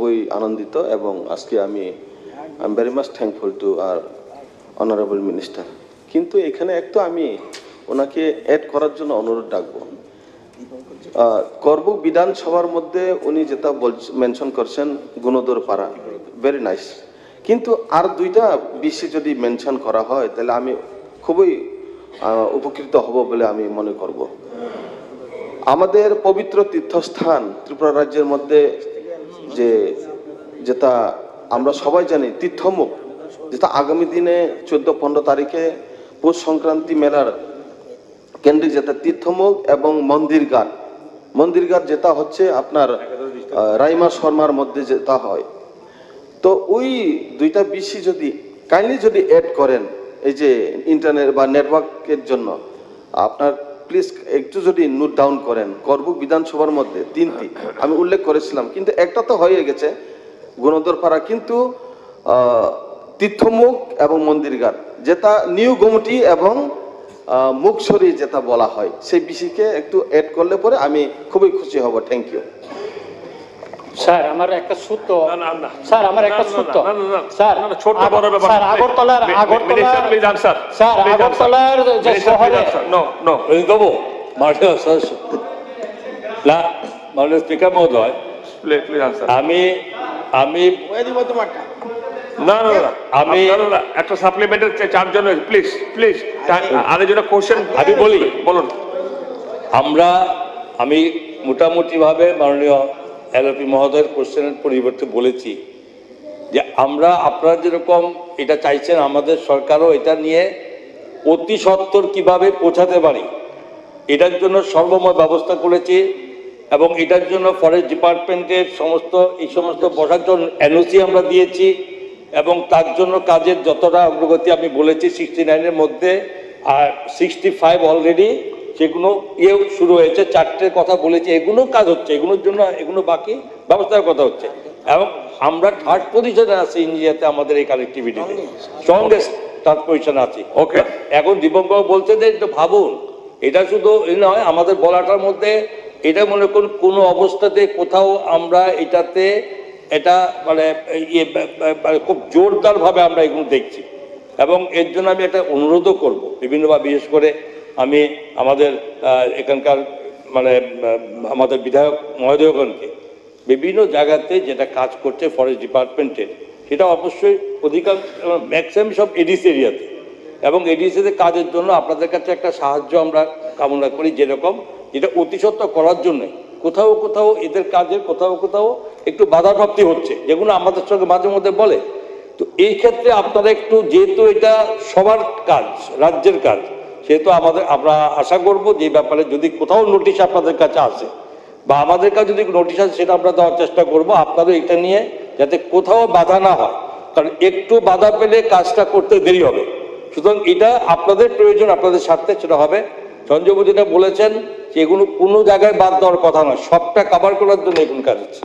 খুবই আনন্দিত এবং আজকে আমি I am very much thankful to our honourable minister. কিন্তু এখানে একটু আমি ওনাকে অ্যাড করার জন্য অনুরোধ রাখবো। করবুক বিধানসভার মধ্যে উনি যেটা মেনশন করছেন গুণদর পাড়া, ভেরি নাইস, কিন্তু আর দুইটা বিষয় যদি মেনশন করা হয় তাহলে আমি খুবই উপকৃত হব বলে আমি মনে করব। আমাদের পবিত্র তীর্থস্থান ত্রিপুরা রাজ্যের মধ্যে যেটা আমরা সবাই জানি তীর্থমুখ, যেটা আগামী দিনে 14-15 তারিখে পৌষ সংক্রান্তি মেলার কেন্দ্রিক যেটা তীর্থমুখ এবং মন্দির ঘাট যেটা হচ্ছে আপনার রাইমা শর্মার মধ্যে যেটা হয়। তো ওই দুইটা বিষয় যদি কাইন্ডলি যদি অ্যাড করেন এই যে ইন্টারনেট বা নেটওয়ার্কের জন্য, আপনার প্লিজ একটু যদি নোট ডাউন করেন। করবুক বিধানসভার মধ্যে 3টি আমি উল্লেখ করেছিলাম, কিন্তু একটা তো হয়ে গেছে গুণদরপাড়া, কিন্তু তীর্থমুখ এবং মন্দির ঘাট যেটা নিউ গোমটি এবং মুখছড়ি যেটা বলা হয় সেই বিষয়কে একটু অ্যাড করলে পরে আমি খুবই খুশি হব। Thank you sir. আমার একটা সূত্র স্যার, আমার একটা সূত্র স্যার, ছোট বড় ব্যাপার স্যার, আগরতলার স্যার, আগরতলার যে শহরে নো নো দেবো মাননীয় সদস্য না, মাননীয় স্পিকার মহোদয়, আমি না না না আমি একটা সাপ্লিমেন্টের চারজন, প্লিজ প্লিজ আরেকজনের কোশ্চেন আমি বলি, বলুন। আমি মোটামুটিভাবে মাননীয় এলপি মহোদয়ের কোশ্চেনের পরিবর্তে বলেছি যে আপনারা যেরকম এটা চাইছেন আমাদের সরকারও এটা নিয়ে অতি সত্বর কিভাবে পৌঁছাতে পারি এটার জন্য সর্বময় ব্যবস্থা করেছি, এবং এটার জন্য ফরেস্ট ডিপার্টমেন্টের এই সমস্ত বসার জন্য এনওসি আমরা দিয়েছি, এবং তার জন্য কাজের যতটা অগ্রগতি আমি বলেছি 69-এর মধ্যে, আর 65 অলরেডি সেগুলো শুরু হয়েছে। 4টে কথা বলেছি, এগুলো কাজ হচ্ছে, এগুলোর জন্য এগুলো বাকি ব্যবস্থার কথা হচ্ছে, এবং আমরা 3rd পজিশনে আছি ইন্ডিয়াতে আমাদের এই কানেক্টিভিটিতে, স্ট্রংগেস্ট 3rd পজিশনে আছি। ওকে, এখন দীপঙ্কর বলছে যে একটু ভাবুন, এটা শুধু নয়, আমাদের বলাটার মধ্যে এটা মনে করুন কোনো অবস্থাতে কোথাও আমরা এটা মানে খুব জোরদারভাবে আমরা এগুলো দেখছি, এবং এর জন্য আমি একটা অনুরোধও করবো বিভিন্নভাবে, বিশেষ করে আমি আমাদের এখানকার মানে আমাদের বিধায়ক মহোদয়গণকে বিভিন্ন জায়গাতে যেটা কাজ করছে ফরেস্ট ডিপার্টমেন্টের, সেটা অবশ্যই অধিকাংশ ম্যাক্সিমাম সব এডিসি এরিয়াতে, এবং এডিসিতে কাজের জন্য আপনাদের কাছে একটা সাহায্য আমরা কামনা করি, যেটা অতিসত্ত্ব করার জন্য কোথাও এদের কাজের কোথাও একটু বাধাপ্রাপ্তি হচ্ছে, যেগুলো আমাদের সঙ্গে মাঝে মধ্যে বলে। তো এই ক্ষেত্রে আপনারা একটু, যেহেতু এটা সবার কাজ, রাজ্যের কাজ, সেহেতু আমরা আশা করব যে ব্যাপারে যদি কোথাও নোটিশ আপনাদের কাছে আসে বা আমাদের কাছে যদি নোটিশ আসে সেটা আমরা দেওয়ার চেষ্টা করব, আপনাদের এটা নিয়ে যাতে কোথাও বাধা না হয়, কারণ একটু বাধা পেলে কাজটা করতে দেরি হবে। সুতরাং এটা আপনাদের প্রয়োজন, আপনাদের স্বার্থে সেটা হবে। সঞ্জয়বাবু যেটা বলেছেন যে এগুলো কোনো জায়গায় বাদ দেওয়ার কথা না, সবটা কভার করার জন্য এগুলো কাজ হচ্ছে।